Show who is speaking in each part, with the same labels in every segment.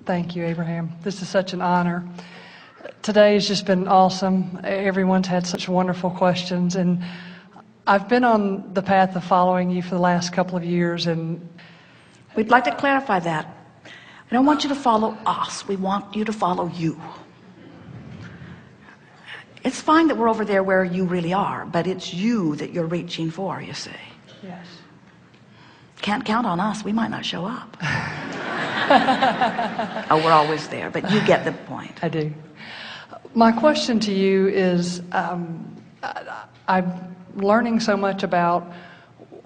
Speaker 1: Thank you, Abraham. This is such an honor. Today has just been awesome. Everyone's had such wonderful questions, and I've been on the path of following you for the last couple of years, and
Speaker 2: we'd like to clarify that. We don't want you to follow us. We want you to follow you. It's fine that we're over there where you really are, but it's you that you're reaching for, you see.
Speaker 1: Yes.
Speaker 2: Can't count on us. We might not show up. Oh, we're always there, but you get the point.
Speaker 1: I do. My question to you is, I'm learning so much about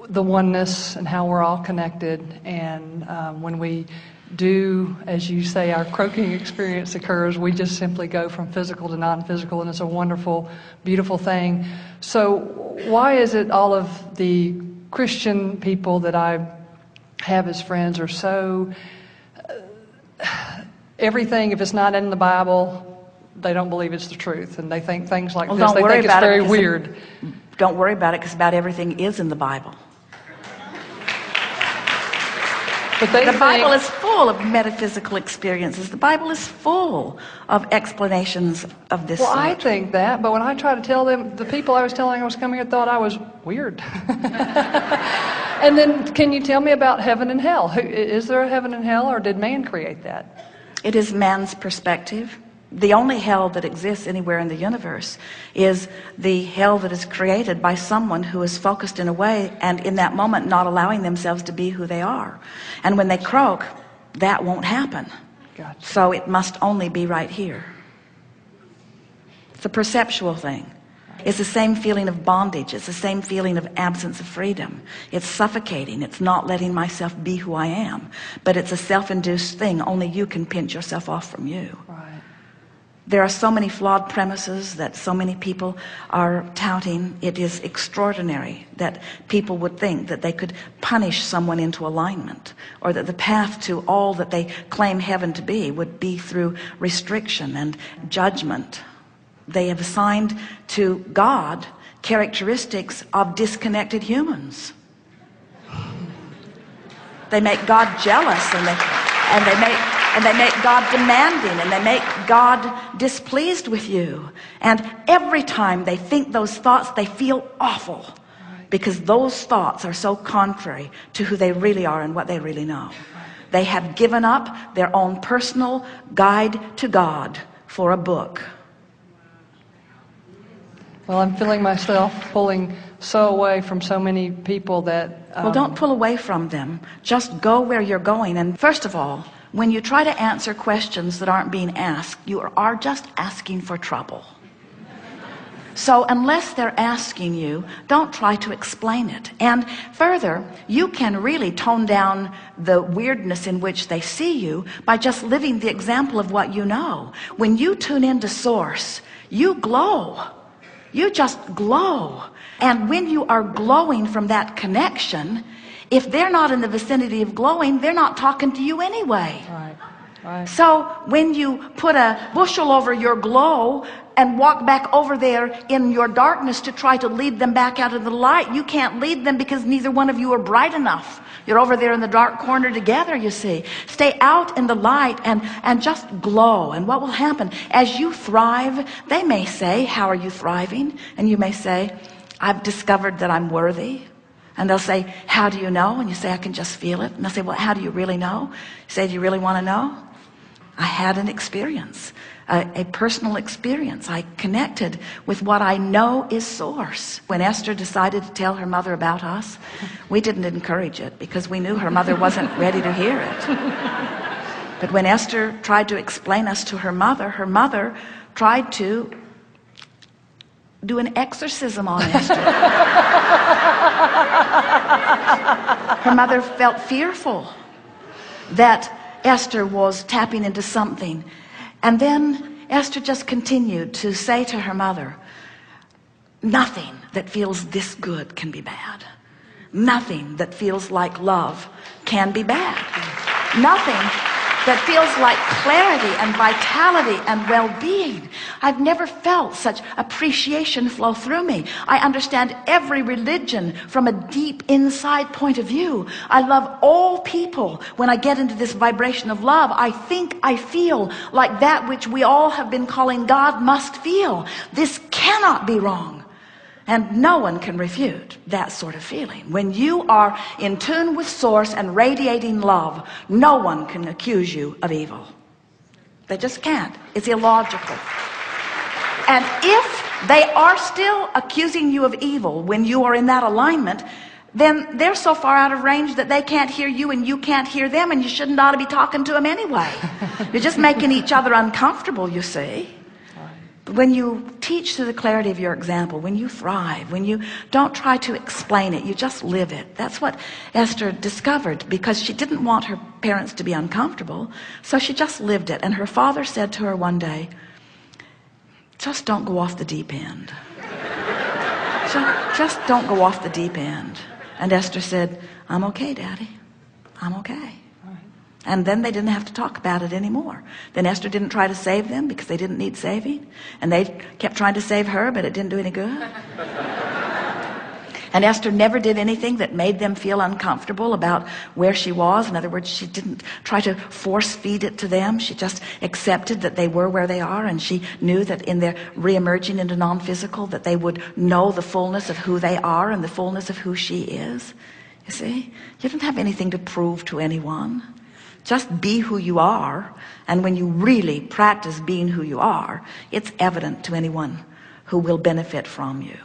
Speaker 1: the oneness and how we're all connected, and when we do, as you say, our croaking experience occurs, we just simply go from physical to non-physical, and it's a wonderful, beautiful thing. So why is it all of the Christian people that I have as friends are so, everything, if it's not in the Bible, they don't believe it's the truth, and they think things like this, they think it's very weird.
Speaker 2: Don't worry about it, because about everything is in the Bible.
Speaker 1: But
Speaker 2: the Bible is full of metaphysical experiences. The Bible is full of explanations of this sort.
Speaker 1: I think that, but when I try to tell them, the people I was telling I was coming here thought I was weird. And then, can you tell me about heaven and hell? Is there a heaven and hell, or did man create that?
Speaker 2: It is man's perspective. The only hell that exists anywhere in the universe is the hell that is created by someone who is focused in a way, and in that moment not allowing themselves to be who they are. And when they croak, that won't happen.
Speaker 1: Gotcha.
Speaker 2: So it must only be right here. It's a perceptual thing. It's the same feeling of bondage. It's the same feeling of absence of freedom. It's suffocating. It's not letting myself be who I am. But it's a self-induced thing. Only you can pinch yourself off from you.
Speaker 1: Right.
Speaker 2: There are so many flawed premises that so many people are touting. It is extraordinary that people would think that they could punish someone into alignment, or that the path to all that they claim heaven to be would be through restriction and judgment. They have assigned to God characteristics of disconnected humans. They make God jealous, and they make God demanding, and they make God displeased with you. And every time they think those thoughts, they feel awful, because those thoughts are so contrary to who they really are and what they really know. They have given up their own personal guide to God for a book.
Speaker 1: Well, I'm feeling myself pulling so away from so many people that...
Speaker 2: Well, don't pull away from them. Just go where you're going. And first of all, when you try to answer questions that aren't being asked, you are just asking for trouble. So unless they're asking you, don't try to explain it. And further, you can really tone down the weirdness in which they see you by just living the example of what you know. When you tune into Source, you glow. You just glow. And when you are glowing from that connection, if they're not in the vicinity of glowing, they're not talking to you anyway.
Speaker 1: Right, right.
Speaker 2: So when you put a bushel over your glow and walk back over there in your darkness to try to lead them back out of the light, you can't lead them, because neither one of you are bright enough. You're over there in the dark corner together, you see. Stay out in the light and just glow. And what will happen? As you thrive, they may say, "How are you thriving?" And you may say, "I've discovered that I'm worthy." And they'll say, "How do you know?" And you say, "I can just feel it." And they'll say, "Well, how do you really know?" You say, "Do you really want to know?" I had an experience, a personal experience. I connected with what I know is Source. When Esther decided to tell her mother about us, we didn't encourage it, because we knew her mother wasn't ready to hear it. But when Esther tried to explain us to her mother tried to do an exorcism on Esther. Her mother felt fearful that Esther was tapping into something. And then Esther just continued to say to her mother, "Nothing that feels this good can be bad. Nothing that feels like love can be bad. Nothing that feels like clarity and vitality and well-being. I've never felt such appreciation flow through me. I understand every religion from a deep inside point of view. I love all people. When I get into this vibration of love, I think I feel like that which we all have been calling God must feel. This cannot be wrong. And no one can refute that sort of feeling. When you are in tune with source and radiating love, no one can accuse you of evil. They just can't. It's illogical. And if they are still accusing you of evil when you are in that alignment, then they're so far out of range that they can't hear you and you can't hear them, and you shouldn't ought to be talking to them anyway. You're just making each other uncomfortable, you see. But when you teach through the clarity of your example, when you thrive, when you don't try to explain it, you just live it. That's what Esther discovered, because she didn't want her parents to be uncomfortable, so she just lived it. And her father said to her one day, just don't go off the deep end. Just don't go off the deep end. And Esther said, I'm okay, Daddy. I'm okay. And then they didn't have to talk about it anymore. Then Esther didn't try to save them because they didn't need saving. And they kept trying to save her, but it didn't do any good. And Esther never did anything that made them feel uncomfortable about where she was. In other words, she didn't try to force feed it to them. She just accepted that they were where they are, and she knew that in their re-emerging into non-physical, that they would know the fullness of who they are and the fullness of who she is. You see, you don't have anything to prove to anyone. Just be who you are, and when you really practice being who you are, it's evident to anyone who will benefit from you.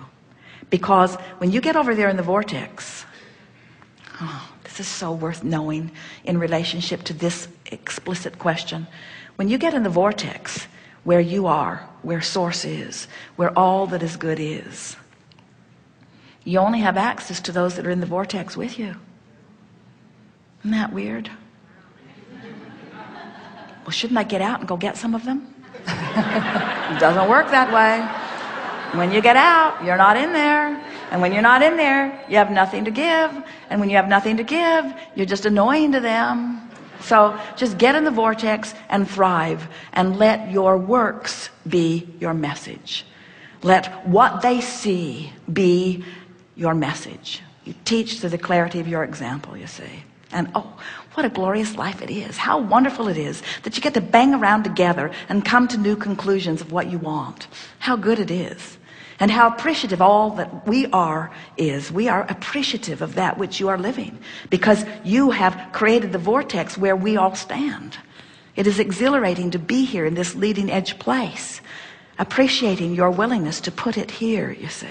Speaker 2: Because when you get over there in the vortex, this is so worth knowing in relationship to this explicit question. When you get in the vortex where you are, where source is, where all that is good is, you only have access to those that are in the vortex with you. Isn't that weird? Well, shouldn't I get out and go get some of them? It doesn't work that way. When you get out, you're not in there. And when you're not in there, you have nothing to give. And when you have nothing to give, you're just annoying to them. So just get in the vortex and thrive, and let your works be your message. Let what they see be your message. You teach through the clarity of your example, you see. And oh, what a glorious life it is. How wonderful it is that you get to bang around together and come to new conclusions of what you want. How good it is. And how appreciative all that we are is. We are appreciative of that which you are living, because you have created the vortex where we all stand. It is exhilarating to be here in this leading edge place, appreciating your willingness to put it here, you see.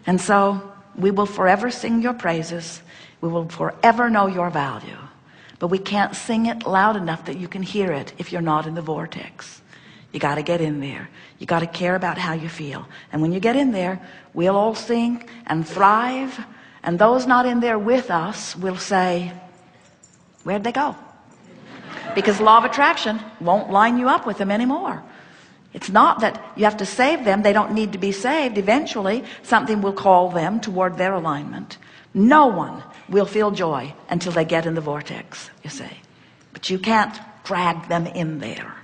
Speaker 2: And so we will forever sing your praises. We will forever know your value. But we can't sing it loud enough that you can hear it if you're not in the vortex. You got to get in there. You got to care about how you feel. And when you get in there, we'll all sing and thrive. And those not in there with us will say, where'd they go? Because law of attraction won't line you up with them anymore. It's not that you have to save them. They don't need to be saved. Eventually, something will call them toward their alignment. No one will feel joy until they get in the vortex, you see. But you can't drag them in there.